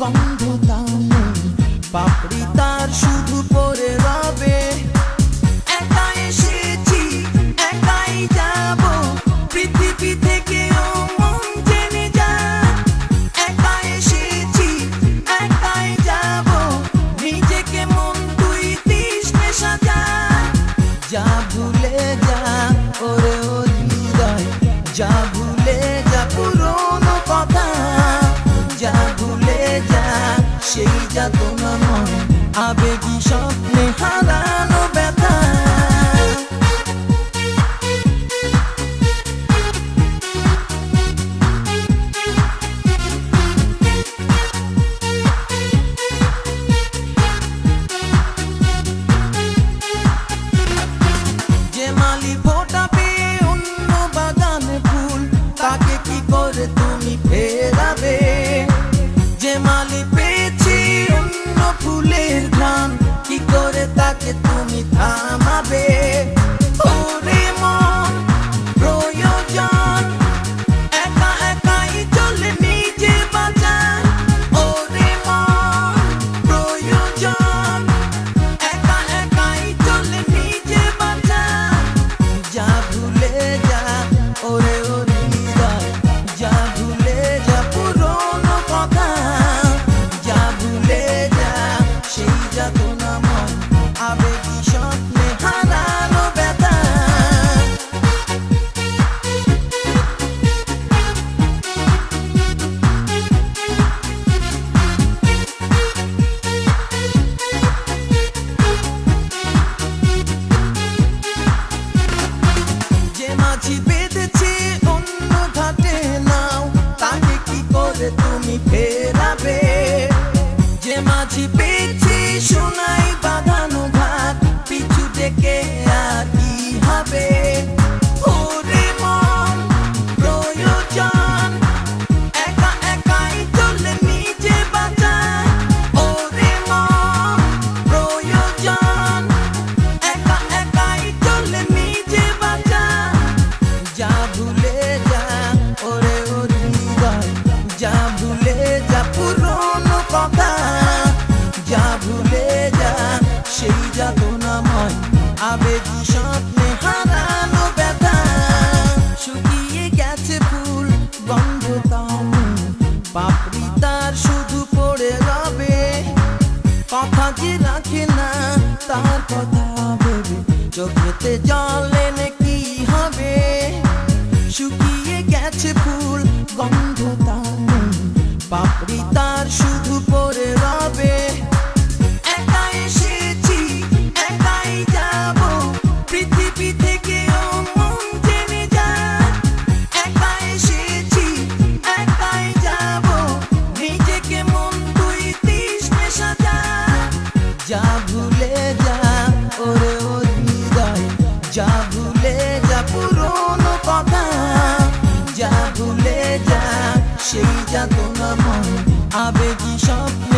গন্ধটাও নেই, পাপড়ি তার শুধু পড়ে রবে। একা এসেছি একাই যাব, পৃথিবী থেকেও মন জেনে যা। একা এসেছি একাই যাব, নিজেকে মন তুই তৃষ্ণে সাজা। যা ভুলে যা ওরে ও হৃদয়, যা ভুলে যা পুরনো কথা। যা ভুলে যা সেই যাতনা মন, আবেগী স্বপ্নে হারানো ব্যথা। যে মালি ফোটাবে অন্য বাগানে ফুল, তাকে কি করে তুমি ফেরাবে? যে মালি পেয়েছে অন্য ফুলের ঘ্রাণ, কি করে তাকে তুমি থামাবে? ওরে মন প্রয়োজন, একা একাই চলে নিজে বাঁচা। ওরে মন প্রয়োজন, একা একাই চলে নিজে বাঁচা। যা ভুলে যা ওরে ও হৃদয়, যা ভুলে যা পুরনো কথা। যা ভুলে যা সেই যাতনা মন, আবেগী স্বপ্নে হারানো ব্যথা। যে মাঝি বেঁধেছে অন্য ঘাটে নাও, তাকে কি করে তুমি ফেরাবে? যে মাঝি পেয়েছে সোনাই বাঁধানো ঘাট, পিছু ডেকে আর কি হবে? ওরে মন প্রয়োজন, একা একাই চলে নিজে বাঁচা। ওরে মন প্রয়োজন, একা একাই চলে নিজে বাঁচা। যা ভুলে যা ওরে ও হৃদয়, যা ভুলে যা পুরনো কথা। যা ভুলে যা সেই যাতনাময়, আবেগী স্বপ্নে হারানো ব্যথা। শুকিয়ে গেছে ফুল গন্ধটাও নেই, পাপড়ি তার শুধু পড়ে রবে। কথা যে রাখে না তার কথা ভেবে, চোখেতে জল এনে কি হবে? শুকিয়ে গেছে ফুল গন্ধটাও নেই, পাপড়ি তার শুধু পড়ে রবে। একা এসেছি একাই যাব, পৃথিবী থেকেও মন জেনে যা। একা এসেছি একাই যাব, নিজেকে মন তুই তৃষ্ণে সাজা। যা ভুলে যা ওরে ও হৃদয়, যা ভুলে যা পুরনো কথা। যা ভুলে যা সেই যাতনা মন, আবেগী স্বপ্ন